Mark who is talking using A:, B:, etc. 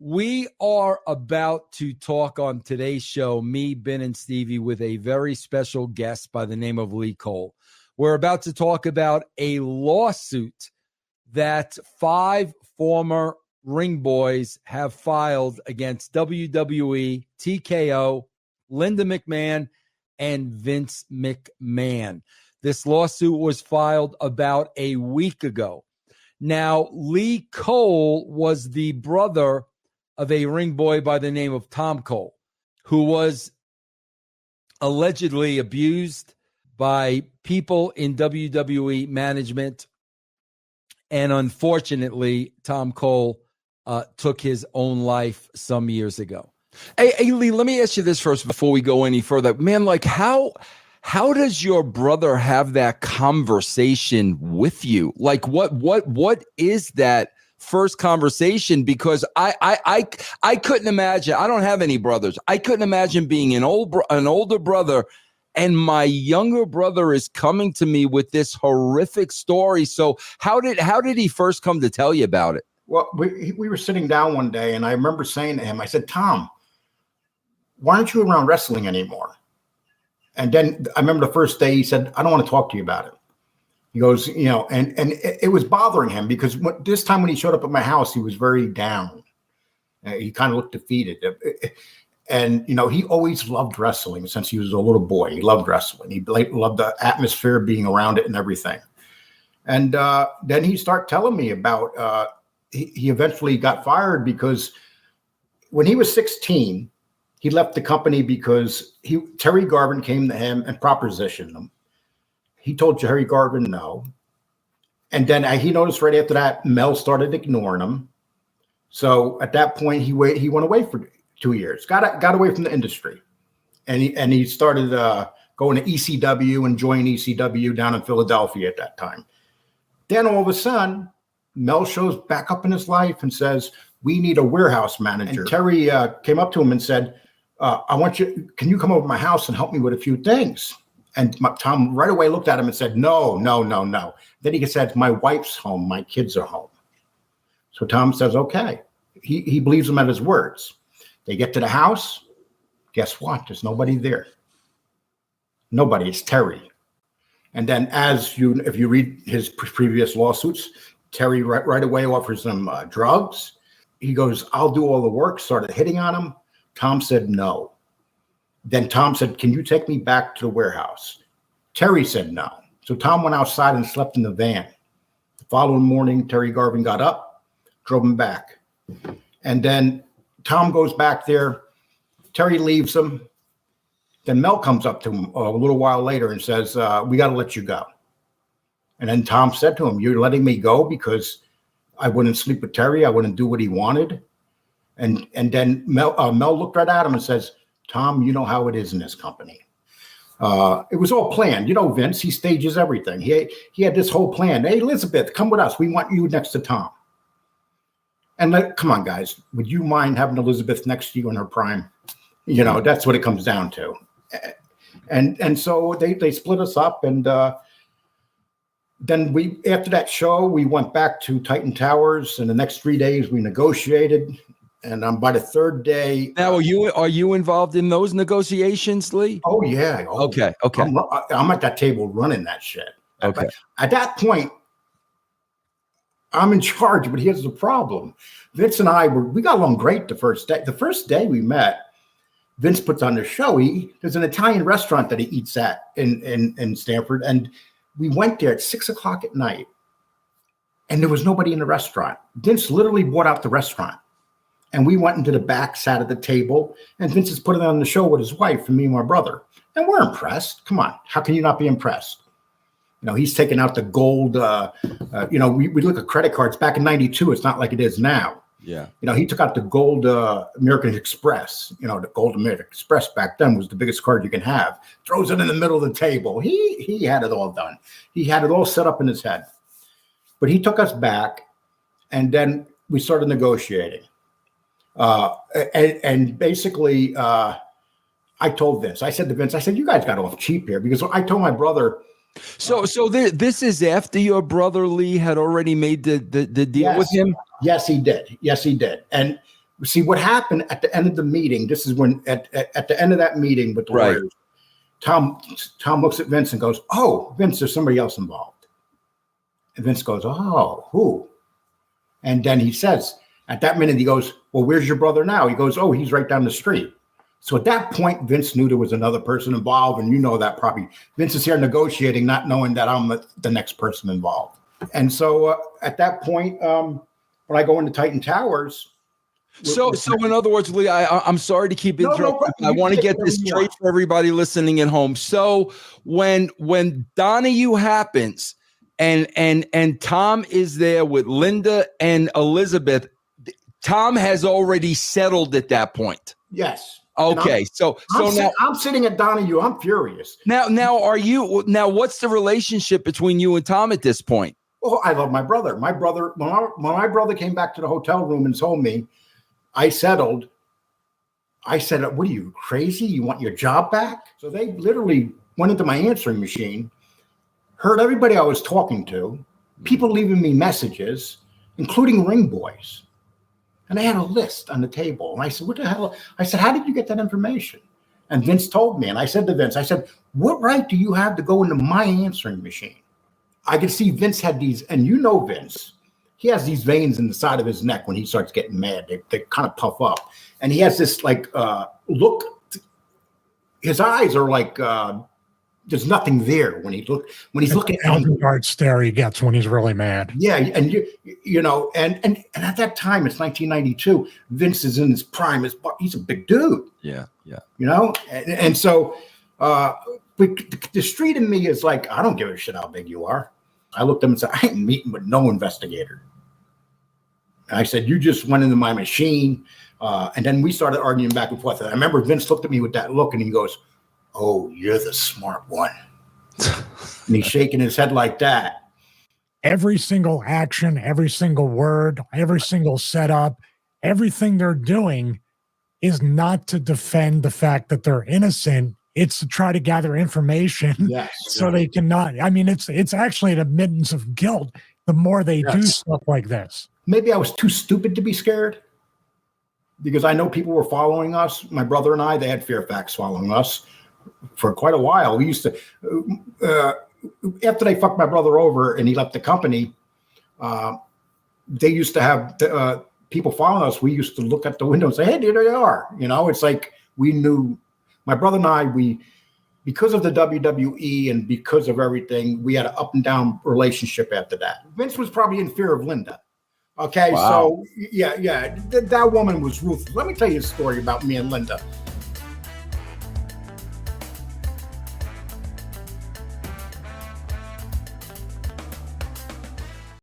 A: We are about to talk on today's show, me, Ben, and Stevie, with a very special guest by the name of Lee Cole. We're about to talk about a lawsuit that 5 former Ring Boys have filed against WWE, TKO, Linda McMahon, and Vince McMahon. This lawsuit was filed about a week ago. Now, Lee Cole was the brother of a ring boy by the name of Tom Cole, who was allegedly abused by people in WWE management. And unfortunately, Tom Cole took his own life some years ago. Hey, Lee, let me ask you this first before we go any further. Man, like how does your brother have that conversation with you? Like what is that first conversation? Because I couldn't imagine. I don't have any brothers. I couldn't imagine being an older brother, and my younger brother is coming to me with this horrific story. So how did he first come to tell you about it?
B: Well, we were sitting down one day, and I remember saying to him, I said, Tom, why aren't you around wrestling anymore? And then I remember the first day he said, I don't want to talk to you about it. He goes, and it was bothering him because this time when he showed up at my house, he was very down. He kind of looked defeated. And, he always loved wrestling since he was a little boy. He loved wrestling. He loved the atmosphere, being around it and everything. And then he started telling me about, he eventually got fired because when he was 16, he left the company because Terry Garvin came to him and propositioned him. He told Terry Garvin no. And then he noticed right after that, Mel started ignoring him. So at that point, he went away for 2 years, got away from the industry. And he started going to ECW and joining ECW down in Philadelphia at that time. Then all of a sudden, Mel shows back up in his life and says, we need a warehouse manager. And Terry came up to him and said, can you come over to my house and help me with a few things? And Tom right away looked at him and said, no. Then he said, my wife's home, my kids are home. So Tom says, okay. He believes him at his words. They get to the house. Guess what? There's nobody there. Nobody. It's Terry. And then if you read his previous lawsuits, Terry right away offers them drugs. He goes, I'll do all the work, started hitting on him. Tom said no. Then Tom said, can you take me back to the warehouse? Terry said no. So Tom went outside and slept in the van. The following morning, Terry Garvin got up, drove him back. And then Tom goes back there. Terry leaves him. Then Mel comes up to him a little while later and says, we got to let you go. And then Tom said to him, you're letting me go because I wouldn't sleep with Terry. I wouldn't do what he wanted. And then Mel looked right at him and says, Tom, you know how it is in this company. It was all planned. Vince, he stages everything. He had this whole plan. Hey, Elizabeth, come with us. We want you next to Tom. And come on, guys, would you mind having Elizabeth next to you in her prime? That's what it comes down to. And so they split us up. And then after that show, we went back to Titan Towers. And the next 3 days we negotiated. And by the third day.
A: Now, are you involved in those negotiations, Lee?
B: Oh, yeah. Oh,
A: okay.
B: I'm at that table running that shit.
A: Okay.
B: At that point, I'm in charge, but here's the problem. Vince and we got along great the first day. The first day we met, Vince puts on the show. There's an Italian restaurant that he eats at in Stamford. And we went there at 6:00 at night. And there was nobody in the restaurant. Vince literally bought out the restaurant. And we went into the back, sat at the table, and Vince is putting on the show with his wife and me and my brother. And we're impressed. Come on. How can you not be impressed? He's taking out the gold. We look at credit cards back in 92. It's not like it is now.
A: Yeah.
B: He took out the gold American Express. The gold American Express back then was the biggest card you can have. Throws it in the middle of the table. He had it all done. He had it all set up in his head. But he took us back, and then we started negotiating. And basically, I told Vince. I said to Vince, you guys got off cheap here, because I told my brother.
A: So this is after your brother Lee had already made the deal with him?
B: Yes, he did. And See what happened at the end of the meeting. This is when at the end of that meeting with the lawyers, Tom looks at Vince and goes, "Oh, Vince, there's somebody else involved." And Vince goes, "Oh, who?" And then he says, at that minute, he goes, "Well, where's your brother now?" He goes, "Oh, he's right down the street." So at that point, Vince knew there was another person involved. And you know that probably. Vince is here negotiating, not knowing that I'm the next person involved. And so at that point, when I go into Titan Towers.
A: So in other words, Lee, I'm sorry to keep interrupting. I want to get this straight for everybody listening at home. So when Donahue happens and Tom is there with Linda and Elizabeth, Tom has already settled at that point.
B: Yes.
A: Okay. So now
B: I'm sitting at Donahue. I'm furious.
A: Now what's the relationship between you and Tom at this point?
B: Oh, I love my brother. My brother, when my brother came back to the hotel room and told me I settled, I said, "What are you, crazy? You want your job back?" So they literally went into my answering machine, heard everybody I was talking to, people leaving me messages, including ring boys. And they had a list on the table. And I said, "What the hell?" I said, "How did you get that information?" And Vince told me. And I said to Vince, I said, "What right do you have to go into my answering machine?" I could see Vince had these, and you know Vince, he has these veins in the side of his neck when he starts getting mad. They kind of puff up. And he has this like look, his eyes are like there's nothing there when he's looking at
C: Elgin stare he gets when he's really mad.
B: Yeah, and you know, and at that time it's 1992. Vince is in his prime. He's a big dude.
A: Yeah.
B: You know, and so but the street in me is like, I don't give a shit how big you are. I looked at him and said, "I ain't meeting with no investigator." And I said, "You just went into my machine." And then we started arguing back and forth. And I remember Vince looked at me with that look and he goes, "Oh, you're the smart one." And he's shaking his head like that.
C: Every single action, every single word, every single setup, everything they're doing is not to defend the fact that they're innocent. It's to try to gather information so they cannot. I mean, it's actually an admittance of guilt the more they do stuff like this.
B: Maybe I was too stupid to be scared because I know people were following us. My brother and I, they had Fairfax following us for quite a while. We used to, after they fucked my brother over and he left the company, they used to have people following us. We used to look at the window and say, "Hey, there they are." You know, it's like we knew. My brother and I, because of the WWE and because of everything, we had an up and down relationship after that. Vince was probably in fear of Linda. Okay, wow. So yeah, that woman was ruthless. Let me tell you a story about me and Linda.